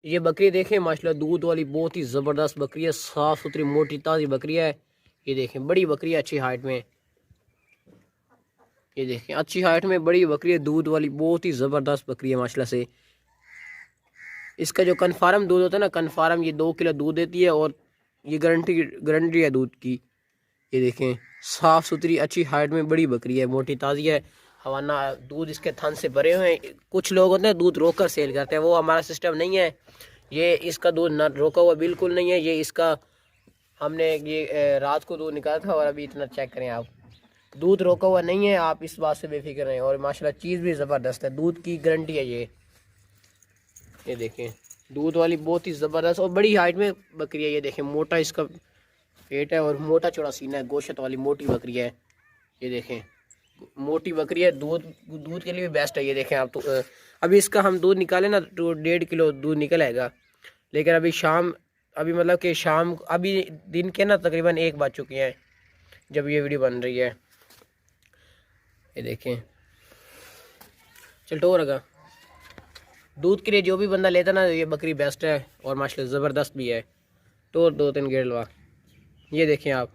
ये बकरी देखें माशाल्लाह, दूध वाली बहुत ही ज़बरदस्त बकरी है, साफ़ सुथरी मोटी ताज़ी बकरी है। ये देखें बड़ी बकरी है, अच्छी हाइट में। ये देखें अच्छी हाइट में बड़ी बकरी है, दूध वाली बहुत ही ज़बरदस्त बकरी है माशाल्लाह से। इसका जो कन्फर्म दूध होता है ना, कन्फर्म ये 2 किलो दूध देती है और ये गारंटी है दूध की। ये देखें साफ़ सुथरी अच्छी हाइट में बड़ी बकरी है, मोटी ताज़ी है। हवाना दूध इसके थन से भरे हुए हैं। कुछ लोग होते हैं दूध रोक कर सेल करते हैं, वो हमारा सिस्टम नहीं है। ये इसका दूध ना रोका हुआ बिल्कुल नहीं है। ये इसका हमने ये रात को दूध निकाला था और अभी इतना चेक करें आप, दूध रोका हुआ नहीं है। आप इस बात से बेफिक्र रहें। और माशाल्लाह चीज़ भी ज़बरदस्त है, दूध की गारंटी है ये देखें दूध वाली बहुत ही ज़बरदस्त और बड़ी हाइट में बकरी है। ये देखें मोटा इसका पेट है और मोटा चौड़ा सीना है, गोश्त वाली मोटी बकरी है। ये देखें मोटी बकरी है, दूध दूध के लिए भी बेस्ट है। ये देखें आप, तो अभी इसका हम दूध निकालें ना तो 1.5 किलो दूध निकल आएगा। लेकिन अभी शाम, अभी मतलब कि शाम, अभी दिन के ना तकरीबन 1 बज चुके हैं जब ये वीडियो बन रही है। ये देखें चल रहा दूध के लिए जो भी बंदा लेता ना, ये बकरी बेस्ट है और माशाल्लाह ज़बरदस्त भी है। तो 2-3 गेड़ लवा। ये देखें आप,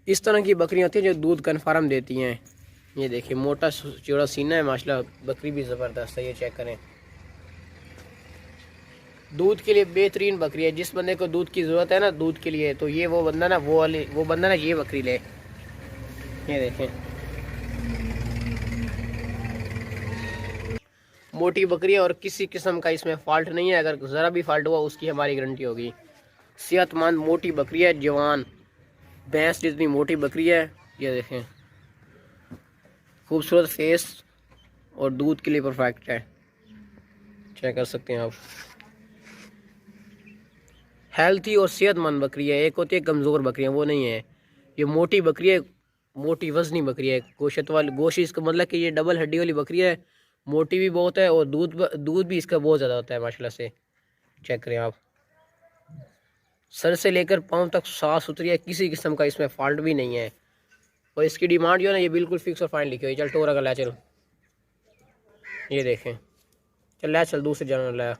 इस तरह की बकरियाँ होती हैं जो दूध कन्फर्म देती हैं। ये देखिए मोटा चौड़ा सीना है माशाल्लाह, बकरी भी ज़बरदस्त है। ये चेक करें, दूध के लिए बेहतरीन बकरी है। जिस बंदे को दूध की ज़रूरत है ना, दूध के लिए, तो ये वो बंदा ना ये बकरी ले। ये देखें मोटी बकरी है और किसी किस्म का इसमें फॉल्ट नहीं है। अगर ज़रा भी फॉल्ट हुआ उसकी हमारी गारंटी होगी। सेहतमंद मोटी बकरी है, जवान भैंस जितनी मोटी बकरी है। ये देखें खूबसूरत फेस और दूध के लिए परफेक्ट है। चेक कर सकते हैं आप, हेल्थी और सेहतमंद बकरी है। एक होती है कमज़ोर बकरियाँ, वो नहीं है। ये मोटी बकरी है, मोटी वजनी बकरी है, गोश्त वाली। गोश्त इसका मतलब कि ये डबल हड्डी वाली बकरी है, मोटी भी बहुत है और दूध भी इसका बहुत ज़्यादा होता है माशाल्लाह से। चेक करें आप, सर से लेकर पाँव तक साफ़ सुथरी है, किसी किस्म का इसमें फॉल्ट भी नहीं है। और इसकी डिमांड जो है ना, ये बिल्कुल फिक्स और फाइन लिखी हुई। चल टोरा का ला चल। ये देखें चल ला चल, दूसरे जानवर लाया।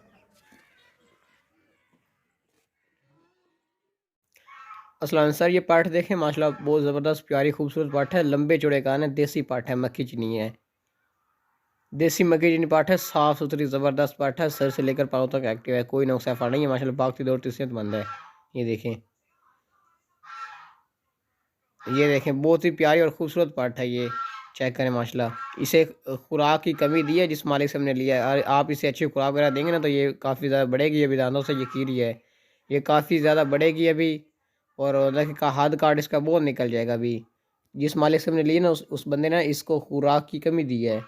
असलन सर ये पाठ देखें माशाल्लाह बहुत ज़बरदस्त प्यारी खूबसूरत पाठ है, लंबे चौड़े कान है, देसी पाठ है, मक्खी चीनी है, देसी मक्खी चीनी पाठ है, साफ़ सुथरी ज़बरदस्त पाठ है, सर से लेकर पाँव तक एक्टिव है, कोई नुकसा फा नहीं है माशाल्लाह, भागती दौड़ती सेहतमंद है। ये देखें, ये देखें बहुत ही प्यारी और ख़ूबसूरत पाठ है। ये चेक करें माशाल्लाह, इसे खुराक की कमी दी है जिस मालिक से हमने लिया है। और आप इसे अच्छी खुराक वगैरह देंगे ना तो ये काफ़ी ज़्यादा बढ़ेगी, अभी दांतों से यकीन ही है, ये काफ़ी ज़्यादा बढ़ेगी अभी। और का हाथ काट इसका बहुत निकल जाएगा अभी। जिस मालिक से हमने ली ना उस बंदे ने इसको खुराक की कमी दी है।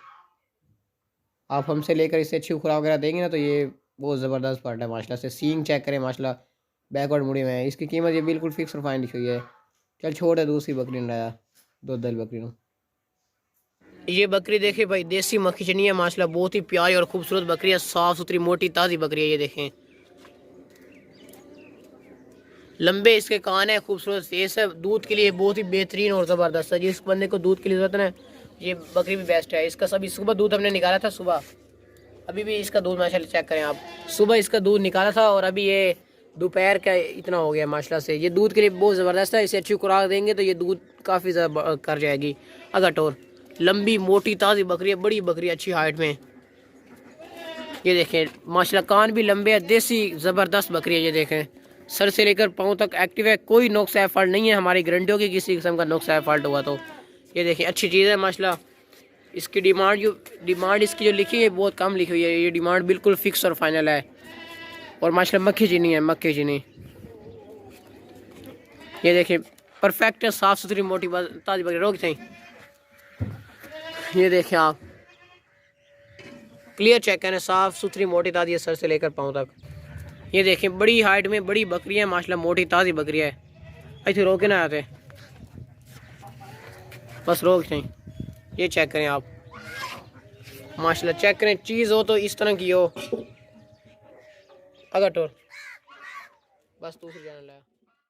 आप हमसे लेकर इसे अच्छी खुराक वगैरह देंगे ना तो ये बहुत ज़बरदस्त पार्ट है माशाल्लाह से। सींग चेक करें माशाल्लाह, बैकवर्ड मुड़ी में है। इसकी कीमत ये बिल्कुल फिक्स और फाइन लिखी हुई है। चल छोड़ है, दूसरी बकरी ने लाया, दो दल बकरी ने। ये बकरी देखे भाई, देसी मक्खी चनी है माशाल्लाह, बहुत ही प्यारी और खूबसूरत बकरी है, साफ़ सुथरी मोटी ताज़ी बकरी है। ये देखें लंबे इसके कान है, खूबसूरत फेस है, दूध के लिए बहुत ही बेहतरीन और ज़बरदस्त है। जिस बंदे को दूध की ज़रूरत है ना, ये बकरी भी बेस्ट है। इसका सभी सुबह दूध हमने निकाला था सुबह, अभी भी इसका दूध माशाल्लाह चेक करें आप, सुबह इसका दूध निकाला था और अभी ये दोपहर का इतना हो गया माशाल्लाह से। ये दूध के लिए बहुत ज़बरदस्त है, इसे अच्छी खुराक देंगे तो ये दूध काफ़ी ज़्यादा कर जाएगी। अगर टोर लंबी मोटी ताज़ी बकरी है, बड़ी बकरी अच्छी हाइट में। ये देखें माशाल्लाह कान भी लंबे है, देसी ज़बरदस्त बकरी है। ये देखें सर से लेकर पाँव तक एक्टिव है, कोई नुक्स है फॉल्ट नहीं है, हमारी गारंटी होगी किसी किस्म का नुक्स है फॉल्ट हुआ तो। ये देखिए अच्छी चीज़ है माशाल्लाह। इसकी डिमांड इसकी जो लिखी है बहुत कम लिखी हुई है, ये डिमांड बिल्कुल फिक्स और फाइनल है। और माशाल्लाह मक्खी चीनी है, मक्खी चीनी। ये देखिए परफेक्ट है, साफ़ सुथरी मोटी ताज़ी बकरी। रोक सही, ये देखें आप क्लियर चेक करें, साफ़ सुथरी मोटी ताज़ी है, सर से लेकर पाँव तक। ये देखें बड़ी हाइट में बड़ी बकरी है माशाल्लाह, मोटी ताज़ी बकरी है। ऐसे रोके ना आते, बस रोक नहीं। ये चेक करें आप माशाल्लाह, चेक करें, चीज़ हो तो इस तरह की हो। अगर टोर बस दूसरी जाने लाया।